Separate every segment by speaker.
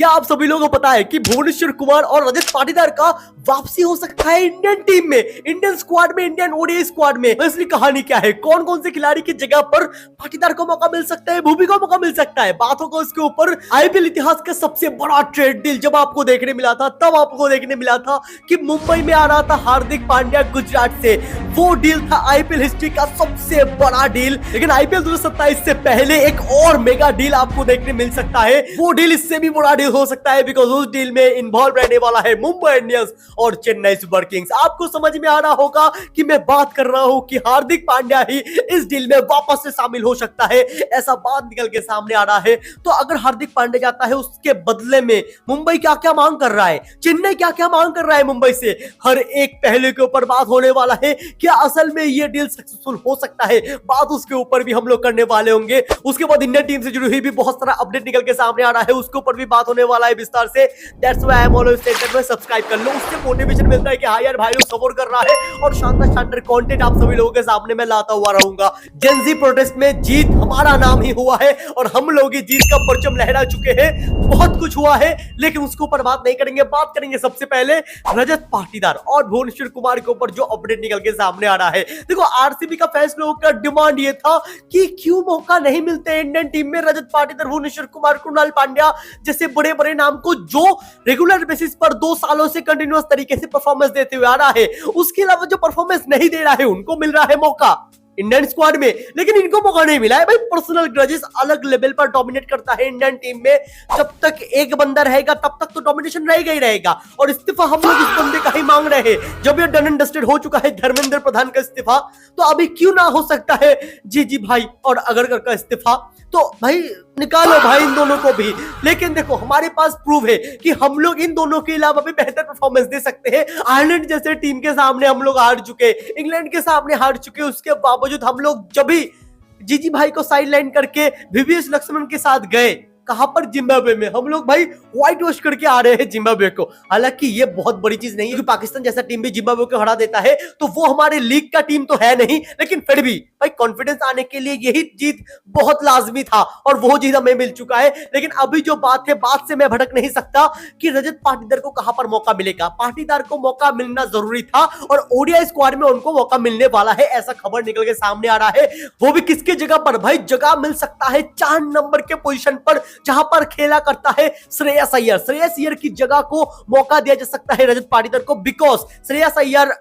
Speaker 1: क्या आप सभी लोगों को पता है कि भुवनेश्वर कुमार और रजत पाटीदार का वापसी हो सकता है इंडियन टीम में, इंडियन स्क्वाड में, इंडियन ओडीआई स्क्वाड में? असली कहानी क्या है, कौन कौन से खिलाड़ी की जगह पर पाटीदार को मौका मिल सकता है, भूवी को मौका मिल सकता है? बात होगा उसके ऊपर। आईपीएल इतिहास का सबसे बड़ा ट्रेड डील जब आपको देखने मिला था, तब आपको देखने मिला था कि मुंबई में आ रहा था हार्दिक पांड्या गुजरात से। वो डील था आईपीएल हिस्ट्री का सबसे बड़ा डील। लेकिन आईपीएल 2027 से पहले एक और मेगा डील आपको देखने मिल सकता है। वो डील इससे भी बड़ा डील हो सकता है, बिकॉज उस डील में इन्वॉल्व रहने वाला है मुंबई इंडियंस और चेन्नई सुपर किंग्स। आपको समझ में आ रहा होगा कि मैं बात कर रहा हूं कि हार्दिक पांड्या ही इस डील में वापस से शामिल हो सकता है, ऐसा बात निकल के सामने आ रहा है। तो अगर हार्दिक पांड्या जाता है, उसके बदले में मुंबई क्या क्या मांग कर रहा है, चेन्नई क्या क्या मांग कर रहा है मुंबई से, हर एक पहलू के ऊपर बात होने वाला है। क्या असल में ये डील सक्सेसफुल हो सकता है, बात उसके ऊपर भी हम लोग करने वाले होंगे। उसके बाद इंडियन टीम से जुड़ी हुई भी बहुत सारा अपडेट निकल के सामने आ रहा है, उसके ऊपर भी बात होने वाला है विस्तार से। That's why I am always saying that subscribe कर लो, उससे मोटिवेशन मिलता है कि हाँ यार भाई लोग सपोर्ट कर रहा है और शानदार शानदार कंटेंट आप सभी लोगों के सामने मैं लाता हुआ रहूंगा। जेनजी प्रोटेस्ट में जीत हमारा नाम ही हुआ है और हम लोग ही जीत का परचम लहरा चुके हैं। बहुत कुछ हुआ है लेकिन उसके ऊपर बात नहीं करेंगे, बात करेंगे सबसे पहले रजत पाटीदार और भुवनेश्वर कुमार के ऊपर जो अपडेट निकल के सामने आ रहा है। देखो, आरसीबी का फैंस लोगों का डिमांड ये था कि क्यों मौका नहीं मिलते इंडियन टीम में रजत पाटीदार, भुवनेश्वर कुमार, कृणाल पांड्या जैसे बड़े बड़े नाम को, जो रेगुलर बेसिस पर 2 सालों से कंटिन्यूअस तरीके से परफॉर्मेंस देते हुए आ रहा है। उसके अलावा जो परफॉर्मेंस नहीं दे रहा है उनको मिल रहा है मौका इंडियन स्क्वाड में, लेकिन इनको मौका नहीं मिला है। भाई पर्सनल ग्रजेस अलग लेवल पर डोमिनेट करता है इंडियन टीम में। जब तक एक बंदा रहेगा तब तक तो डोमिनेशन रहेगा ही रहेगा, और इस्तीफा हम लोग इस बंदे का ही मांग रहे हैं। जब ये डन एंड डस्टेड हो चुका है धर्मेंद्र प्रधान का इस्तीफा, तो अभी क्यों ना हो सकता है जी भाई और अगरकर का इस्तीफा? तो भाई निकालो भाई इन दोनों को भी। लेकिन देखो, हमारे पास प्रूफ है कि हम लोग इन दोनों के अलावा भी बेहतर परफॉर्मेंस दे सकते हैं। आयरलैंड जैसे टीम के सामने हम लोग हार चुके, इंग्लैंड के सामने हार चुके, उसके बावजूद हम लोग जब भी जीजी भाई को साइडलाइन करके वीवीएस लक्ष्मण के साथ गए, कहां पर? जिम्बाब्वे में। हम लोग भाई व्हाइट वॉश करके आ रहे हैं जिम्बाब्वे को। हालांकि ये बहुत बड़ी चीज नहीं है कि पाकिस्तान जैसा टीम भी जिम्बाब्वे को हरा देता है, तो वो हमारे लीग का टीम तो है नहीं, लेकिन फिर भी भाई कॉन्फिडेंस आने के लिए यही जीत बहुत लाजमी था और वो जीत हमें मिल चुका है। लेकिन अभी जो बात है, बात से मैं भटक नहीं सकता कि रजत पाटीदार को कहां पर मौका मिलेगा। पाटीदार को मौका मिलना जरूरी था और ओडीआई स्क्वाड में उनको मौका मिलने वाला है, ऐसा खबर निकल के सामने आ रहा है। वो भी किसके जगह पर? भाई जगह मिल सकता है 4 नंबर के पोजीशन पर, जहां पर खेला करता है श्रेयस अय्यर। श्रेयस अय्यर की जगह को मौका दिया जा सकता है रजत पाटीदार को, because Shreyas Iyer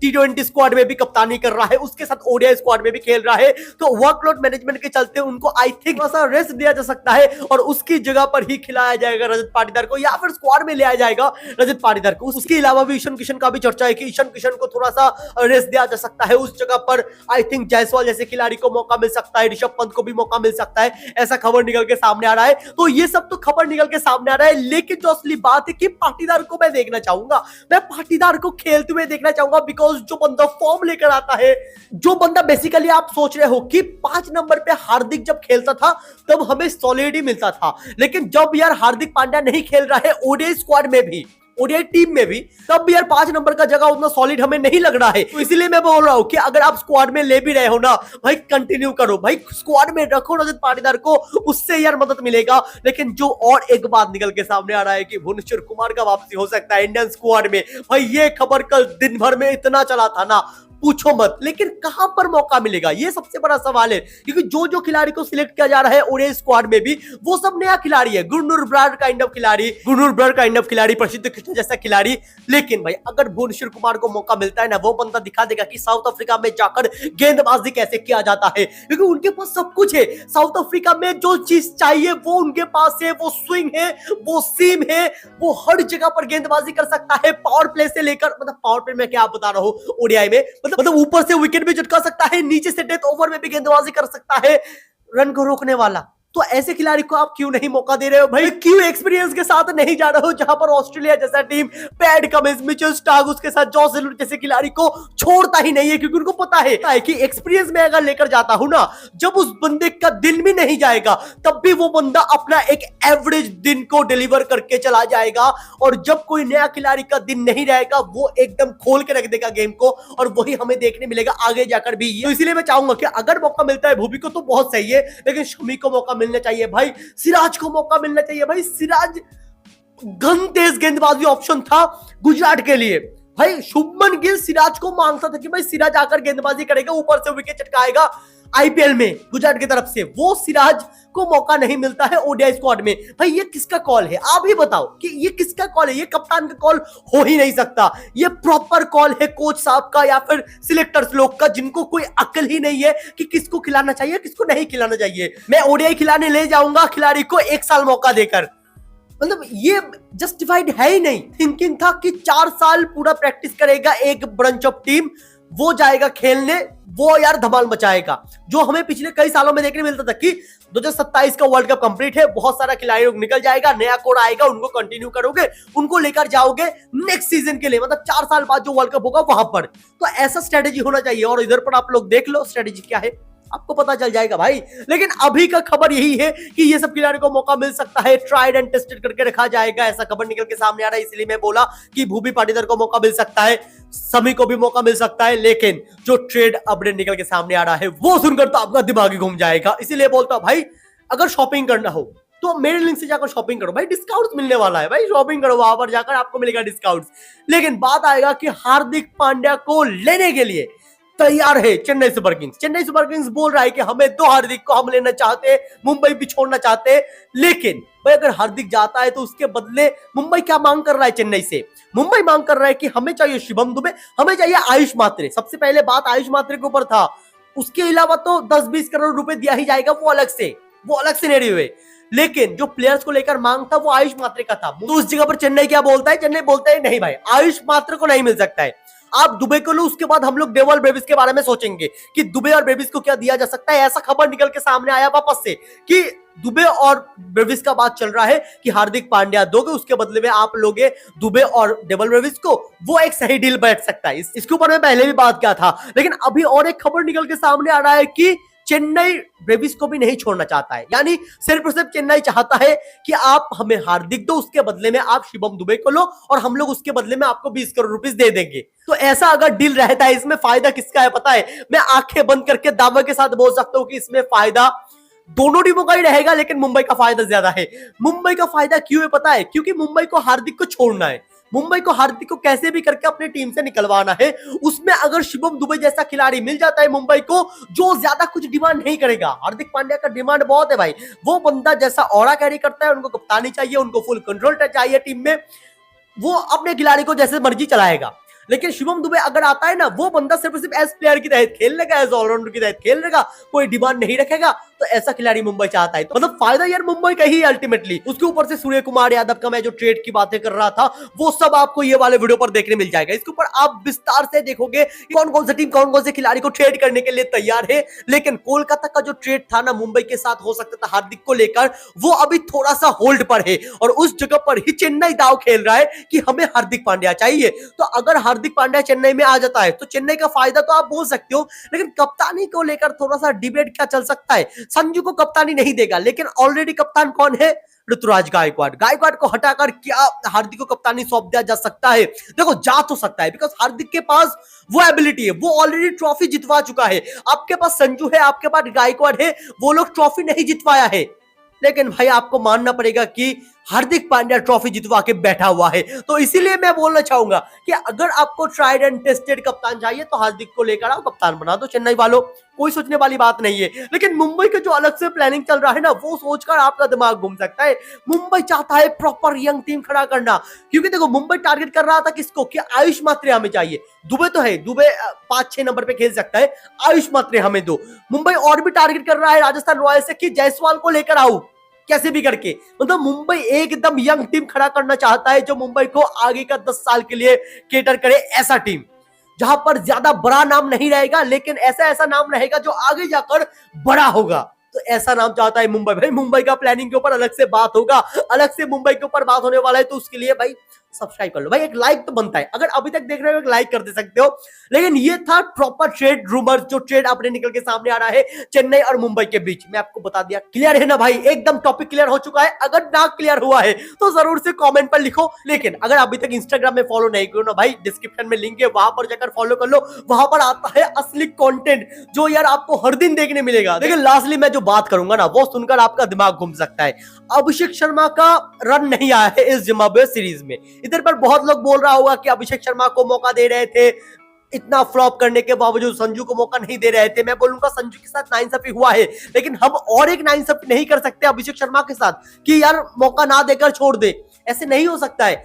Speaker 1: T20 squad में भी कप्तानी कर रहा है, उसके साथ ओडीआई स्क्वाड में भी खेल रहा है। तो वर्कलोड मैनेजमेंट के चलते उनको आई थिंक थोड़ा सा रेस्ट दिया जा सकता है और उसकी जगह पर ही खिलाया जाएगा रजत पाटीदार को, या फिर स्क्वाड में ले आया जाएगा रजत पाटीदार को। उसके अलावा भी ईशान किशन का भी चर्चा है कि ईशान किशन को थोड़ा सा रेस्ट दिया जा सकता है। उस जगह पर आई थिंक जायसवाल जैसे खिलाड़ी को मौका मिल सकता है, ऋषभ पंत को भी मौका मिल सकता है, ऐसा खबर निकल के सामने आ रहा है। तो ये सब तो खबर निकल के सामने आ रहा है, लेकिन जो असली बात है कि पाटीदार को मैं देखना चाहूंगा, मैं पाटीदार को खेलते हुए देखना चाहूंगा। बिकॉज जो बंदा फॉर्म लेकर आता है, जो बंदा बेसिकली आप सोच रहे हो कि 5 नंबर पे हार्दिक जब खेलता था तब हमें सॉलिड ही मिलता था, लेकिन जब यार हार्दिक पांड्या नहीं खेल रहा है ओडीआई स्क्वाड में भी, ओडीआई टीम में भी, तब भी यार 5 नंबर का जगह उतना सॉलिड हमें नहीं लग रहा है। तो इसीलिए मैं बोल रहा हूं कि अगर आप स्क्वाड में ले भी रहे हो ना भाई, कंटिन्यू करो भाई, स्क्वाड में रखो रजत पाटीदार को, उससे यार मदद मिलेगा। लेकिन जो और एक बात निकल के सामने आ रहा है कि भुवनेश्वर कुमार का वापसी हो सकता है इंडियन स्क्वाड में। भाई ये खबर कल दिन भर में इतना चला था ना, पूछो मत। लेकिन कहां पर मौका मिलेगा, ये सबसे बड़ा सवाल है, क्योंकि जो जो खिलाड़ी को सिलेक्ट किया जा रहा है ओडीआई स्क्वाड में भी, वो सब नया खिलाड़ी है। गुरनूर ब्रार काइंड ऑफ खिलाड़ी, प्रसिद्ध कृष्ण जैसा खिलाड़ी। लेकिन भाई अगर भुवनेश्वर कुमार को मौका मिलता है ना, वो बंदा दिखा देगा कि साउथ अफ्रीका में जाकर गेंदबाजी कैसे किया जाता है, क्योंकि उनके पास सब कुछ है। साउथ अफ्रीका में जो चीज चाहिए वो उनके पास है, वो स्विंग है, वो सीम है, वो हर जगह पर गेंदबाजी कर सकता है, पावर प्ले से लेकर, मतलब पावर प्ले में क्या आप बता रहा हूं, ओडीआई में मतलब ऊपर से विकेट भी झटका सकता है, नीचे से डेथ ओवर में भी गेंदबाजी कर सकता है, रन को रोकने वाला। तो ऐसे खिलाड़ी को आप क्यों नहीं मौका दे रहे हो भाई? क्यों एक्सपीरियंस के साथ नहीं जा रहे हो, जहां पर ऑस्ट्रेलिया जैसा team PAT Cummins, Mitchell Starc, उसके साथ जॉस एल्वुड जैसे खिलाड़ी को छोड़ता ही नहीं है, क्योंकि उनको पता है कि एक्सपीरियंस में अगर लेकर जाता हूं ना, जब उस बंदे का दिन भी नहीं जाएगा तब भी वो बंदा अपना एक एवरेज दिन को डिलीवर करके चला जाएगा, और जब कोई नया खिलाड़ी का दिन नहीं रहेगा वो एकदम खोल के रख देगा गेम को, और वही हमें देखने मिलेगा आगे जाकर भी। तो इसलिए मैं चाहूंगा कि अगर मौका मिलता है भूवी को तो बहुत सही है, लेकिन शमी को मौका मिलना चाहिए भाई, सिराज को मौका मिलना चाहिए भाई। सिराज घन तेज गेंदबाजी ऑप्शन था गुजरात के लिए। भाई शुभमन गिल सिराज को मांगता था कि भाई सिराज आकर गेंदबाजी करेगा, ऊपर से विकेट चटकाएगा आईपीएल में गुजरात की तरफ से। वो सिराज को मौका नहीं मिलता है ओडीआई स्क्वाड में। भाई ये किसका कॉल है, आप ही बताओ कि ये किसका कॉल है? ये कप्तान का कॉल हो ही नहीं सकता। ये प्रॉपर कॉल है कोच साहब का या फिर सिलेक्टर्स लोग का, जिनको कोई अक्ल ही नहीं है कि किसको खिलाना चाहिए किसको नहीं खिलाना चाहिए। मैं ओडीआई खिलाने ले जाऊंगा खिलाड़ी को 1 साल मौका देकर, मतलब ये जस्टिफाइड है ही नहीं। थिंकिंग था कि 4 साल पूरा प्रैक्टिस करेगा एक ब्रंच ऑफ टीम, वो जाएगा खेलने, वो यार धमाल मचाएगा। जो हमें पिछले कई सालों में देखने मिलता था कि 2027 का वर्ल्ड कप कंप्लीट है, बहुत सारा खिलाड़ी लोग निकल जाएगा, नया कोड आएगा, उनको कंटिन्यू करोगे, उनको लेकर जाओगे नेक्स्ट सीजन के लिए, मतलब 4 साल बाद जो वर्ल्ड कप होगा वहां पर। तो ऐसा स्ट्रेटेजी होना चाहिए। और इधर पर आप लोग देख लो स्ट्रेटेजी क्या है, आपको पता चल जाएगा भाई। लेकिन अभी का खबर यही है कि ये सब खिलाड़ियों को मौका मिल सकता है, ट्राइड एंड टेस्टेड करके रखा जाएगा, ऐसा खबर निकल के सामने आ रहा है। इसलिए मैं बोला कि भूवी पाटीदार को मौका मिल सकता है, समी को भी मौका मिल सकता है। लेकिन जो ट्रेड अपडेट निकल के सामने आ रहा है वो सुनकर तो आपका दिमाग ही घूम जाएगा। इसीलिए बोलता हूं भाई, अगर शॉपिंग करना हो तो मेरे लिंक से जाकर शॉपिंग करो भाई, डिस्काउंट मिलने वाला है भाई, शॉपिंग करो वहां पर जाकर, आपको मिलेगा डिस्काउंट। लेकिन बात आएगा कि हार्दिक पांड्या को लेने के लिए तैयार है Chennai super Kings. Chennai super Kings बोल रहा है कि हमें दो हार्दिक को हम लेना चाहते हैं, मुंबई भी छोड़ना चाहते हैं। लेकिन भाई अगर हार्दिक जाता है तो उसके बदले मुंबई क्या मांग कर रहा है चेन्नई से? मुंबई मांग कर रहा है कि हमें चाहिए शिवम दुबे, हमें चाहिए आयुष मात्रे। सबसे पहले बात आयुष मात्रे के ऊपर था, उसके अलावा तो 10-20 करोड़ रुपए दिया ही जाएगा, वो अलग सिनेरियो है। लेकिन जो प्लेयर्स को लेकर मांग था वो आयुष मात्रे का था। तो उस जगह पर चेन्नई क्या बोलता है? चेन्नई बोलता है नहीं भाई, आयुष मात्रे को नहीं मिल सकता है, आप दुबे को लो, उसके बाद हम लोग डेवल ब्रेविस के बारे में सोचेंगे कि दुबे और ब्रेविस को क्या दिया जा सकता है। ऐसा खबर निकल के सामने आया वापस से कि दुबे और ब्रेविस का बात चल रहा है कि हार्दिक पांड्या दोगे, उसके बदले में आप लोगे दुबे और डेवल ब्रेविस को, वो एक सही डील बैठ सकता है। इसके ऊपर मैं पहले भी बात किया था। लेकिन अभी और एक खबर निकल के सामने आ रहा है कि चेन्नई ब्रेविस को भी नहीं छोड़ना चाहता है, यानी सिर्फ और सिर्फ चेन्नई चाहता है कि आप हमें हार्दिक दो, उसके बदले में आप शिवम दुबे को लो और हम लोग उसके बदले में आपको 20 करोड़ रुपए दे देंगे। तो ऐसा अगर डील रहता है, इसमें फायदा किसका है पता है? मैं आंखें बंद करके दावे के साथ बोल सकता हूं कि इसमें फायदा दोनों टीमों का ही रहेगा, लेकिन मुंबई का फायदा ज्यादा है। मुंबई का फायदा क्यों है पता है? क्योंकि मुंबई को हार्दिक को छोड़ना है, मुंबई को हार्दिक को कैसे भी करके अपनी टीम से निकलवाना है। उसमें अगर शिवम दुबे जैसा खिलाड़ी मिल जाता है मुंबई को, जो ज्यादा कुछ डिमांड नहीं करेगा। हार्दिक पांड्या का डिमांड बहुत है भाई, वो बंदा जैसा ऑरा कैरी करता है, उनको कप्तानी चाहिए, उनको फुल कंट्रोल चाहिए टीम में, वो अपने खिलाड़ी को जैसे मर्जी चलाएगा। लेकिन शिवम दुबे अगर आता है ना, वो बंदा सिर्फ एज प्लेयर की तरह खेल लेगा, एज ऑलराउंडर की तरह खेल लेगा, कोई डिमांड नहीं रखेगा। तो ऐसा खिलाड़ी मुंबई चाहता है, तो मतलब फायदा यार मुंबई का ही अल्टीमेटली। उसके ऊपर से सूर्य कुमार यादव का मैं जो ट्रेड की बातें कर रहा था, वो सब आपको ये वाले वीडियो पर देखने मिल जाएगा। इसके ऊपर आप विस्तार से देखोगे कौन कौन सी टीम कौन कौन से खिलाड़ी को ट्रेड करने के लिए तैयार है। लेकिन कोलकाता का जो ट्रेड था ना मुंबई के साथ हो सकता था हार्दिक को लेकर, वो अभी थोड़ा सा होल्ड पर है और उस जगह पर ही चेन्नई दाव खेल रहा है कि हमें हार्दिक पांड्या चाहिए। तो अगर हार्दिक पांड्या चेन्नई में आ जाता है तो चेन्नई का फायदा तो आप बोल सकते हो। लेकिन कप्तानी को लेकर थोड़ा सा डिबेट क्या चल सकता है, संजू को कप्तानी नहीं देगा, लेकिन ऑलरेडी कप्तान कौन है? ऋतुराज गायकवाड़ को हटाकर क्या हार्दिक को कप्तानी सौंप दिया जा सकता है? देखो जा तो सकता है, बिकॉज हार्दिक के पास वो एबिलिटी है, वो ऑलरेडी ट्रॉफी जितवा चुका है। आपके पास संजू है, आपके पास गायकवाड़ है, वो लोग ट्रॉफी नहीं जितवाया है। लेकिन भाई आपको मानना पड़ेगा कि हार्दिक पांड्या ट्रॉफी जितवा के बैठा हुआ है। तो इसीलिए मैं बोलना चाहूंगा कि अगर आपको ट्राइड एंड टेस्टेड कप्तान चाहिए तो हार्दिक को लेकर आओ, कप्तान बना दो चेन्नई वालों, कोई सोचने वाली बात नहीं है। लेकिन मुंबई का जो अलग से प्लानिंग चल रहा है ना, वो सोचकर आपका दिमाग घूम सकता है। मुंबई चाहता है प्रॉपर यंग टीम खड़ा करना, क्योंकि देखो मुंबई टारगेट कर रहा था किसको, कि आयुष मात्रे हमें चाहिए। दुबे तो है, दुबे 5-6 नंबर पे खेल सकता है, आयुष मात्रे हमें दो। मुंबई और भी टारगेट कर रहा है राजस्थान रॉयल्स से कि जायसवाल को लेकर आओ कैसे भी करके। मतलब मुंबई एकदम यंग टीम खड़ा करना चाहता है, जो मुंबई को आगे का 10 साल के लिए केटर करे। ऐसा टीम जहां पर ज्यादा बड़ा नाम नहीं रहेगा, लेकिन ऐसा नाम रहेगा जो आगे जाकर बड़ा होगा। तो ऐसा नाम चाहता है मुंबई। भाई मुंबई का प्लानिंग के ऊपर अलग से बात होगा, अलग से मुंबई के ऊपर बात होने वाला है। तो उसके लिए भाई सब्सक्राइब कर लो भाई, एक लाइक तो बनता है, अगर अभी तक देख रहे हो एक लाइक कर दे सकते हो। लेकिन ये था प्रॉपर ट्रेड रूमर, जो ट्रेड अपने निकल के सामने आ रहा है चेन्नई और मुंबई के बीच में, आपको बता दिया। क्लियर है ना भाई, एकदम टॉपिक क्लियर हो चुका है। अगर ना क्लियर हुआ है तो जरूर से कमेंट पर लिखो। लेकिन अगर अभी तक इंस्टाग्राम में फॉलो नहीं करो ना भाई, डिस्क्रिप्शन में लिंक है, वहां पर जाकर फॉलो कर लो। वहां पर आता है असली कंटेंट जो यार आपको हर दिन देखने मिलेगा। लेकिन लास्टली मैं जो बात करूंगा ना, वो सुनकर आपका दिमाग घूम सकता है। अभिषेक शर्मा का रन नहीं आया है इस जिम्बाब्वे सीरीज में। इधर पर बहुत लोग बोल रहा होगा कि अभिषेक शर्मा को मौका दे रहे थे, इतना फ्लॉप करने के बावजूद संजू को मौका नहीं दे रहे थे। मैं बोलूंगा संजू के साथ नाइंसाफी हुआ है, लेकिन हम और एक नाइंसाफी नहीं कर सकते अभिषेक शर्मा के साथ कि यार मौका ना देकर छोड़ दे, ऐसे नहीं हो सकता है।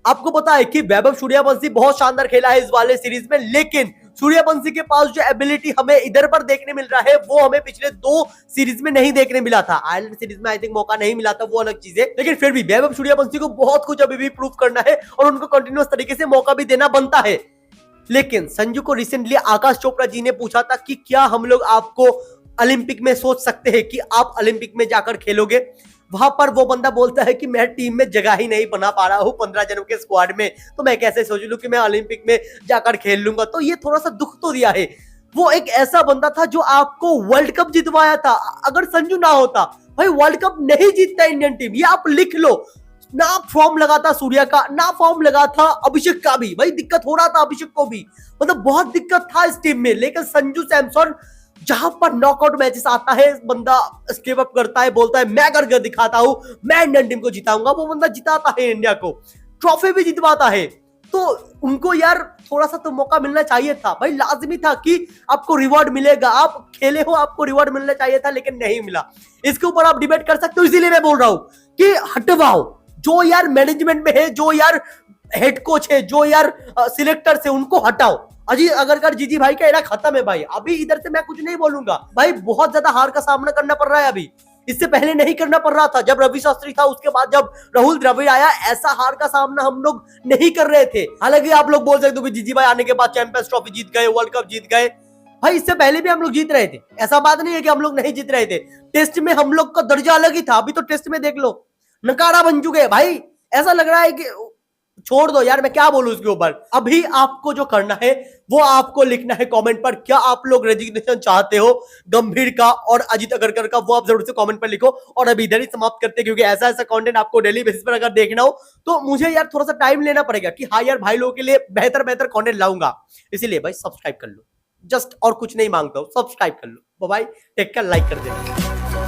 Speaker 1: आपको पता है कि वैभव सूर्यवंशी बहुत शानदार खेला है इस वाले सीरीज में, लेकिन सूर्यवंशी के पास जो एबिलिटी हमें इधर पर देखने मिल रहा है वो हमें पिछले 2 सीरीज में नहीं देखने मिला था। आयरलैंड सीरीज में आई थिंक मौका नहीं मिला था, वो अलग चीज है, लेकिन फिर भी वैभव सूर्यवंशी को बहुत कुछ अभी भी प्रूव करना है और उनको कंटिन्यूअस तरीके से मौका भी देना बनता है। लेकिन संजू को रिसेंटली आकाश चोपड़ा जी ने पूछा था कि क्या हम लोग आपको ओलंपिक में सोच सकते हैं कि आप ओलंपिक में जाकर खेलोगे। वहां पर वो बंदा बोलता है कि मैं टीम में जगह ही नहीं बना पा रहा हूं 15 जनों के स्क्वाड में, तो मैं कैसे सोच लूं कि मैं ओलंपिक में जाकर खेल लूंगा। तो ये थोड़ा सा दुख तो दिया है। वो एक ऐसा बंदा था जो आपको वर्ल्ड कप जितवाया था। अगर संजू ना होता भाई, वर्ल्ड कप नहीं जीतता इंडियन टीम, ये आप लिख लो। ना फॉर्म लगा था सूर्या का, ना फॉर्म लगा था अभिषेक का भी, भाई दिक्कत हो रहा था अभिषेक को भी, मतलब बहुत दिक्कत था इस टीम में। लेकिन संजू सैमसन जहां पर नॉकआउट मैचेस आता है, बंदा स्टेप अप करता है, बोलता है मैं करके दिखाता हूं, मैं इंडियन टीम को जिताऊंगा। वो बंदा जिताता है, इंडिया को ट्रॉफी भी जितवाता है। तो उनको यार थोड़ा सा तो मौका मिलना चाहिए था भाई, लाजमी था कि आपको रिवॉर्ड मिलेगा, आप खेले हो, आपको रिवॉर्ड मिलना चाहिए था, लेकिन नहीं मिला। इसके ऊपर आप डिबेट कर सकते हो, इसीलिए मैं बोल रहा हूं कि हटवाओ जो यार मैनेजमेंट में है, जो यार हेड कोच है, जो यार सिलेक्टर है, उनको हटाओ। अजीत अगरकर जीजी भाई का एरा खत्म है भाई, अभी इधर से मैं कुछ नहीं बोलूंगा भाई, बहुत ज्यादा हार का सामना करना पड़ रहा है अभी, इससे पहले नहीं करना पड़ रहा था। जब रवि शास्त्री था, उसके बाद जब राहुल द्रविड़ आया, ऐसा हार का सामना हम लोग नहीं कर रहे थे। हालांकि आप लोग बोल सकते हो कि जीजी भाई आने के बाद चैंपियंस ट्रॉफी जीत गए, वर्ल्ड कप जीत गए, भाई इससे पहले भी हम लोग जीत रहे थे, ऐसा बात नहीं है कि हम लोग नहीं जीत रहे थे। टेस्ट में हम लोग का दर्जा अलग ही था, अभी तो टेस्ट में देख लो नकारा बन चुके हैं भाई। ऐसा लग रहा है कि छोड़ दो यार, मैं क्या बोलूं उसके ऊपर। अभी आपको जो करना है वो आपको लिखना है कमेंट पर, क्या आप लोग रेजिग्नेशन चाहते हो गंभीर का और अजीत अगरकर का, वो आप जरूर से कमेंट पर लिखो। और अभी इधर ही समाप्त करते हैं, क्योंकि ऐसा ऐसा कंटेंट आपको डेली बेसिस पर अगर देखना हो तो मुझे यार थोड़ा सा टाइम लेना पड़ेगा कि हाँ यार भाई लोगों के लिए बेहतर बेहतर कंटेंट लाऊंगा। इसीलिए भाई सब्सक्राइब कर लो, जस्ट और कुछ नहीं मांगता हूं, सब्सक्राइब कर लो। बाय, टेक केयर, लाइक कर देना।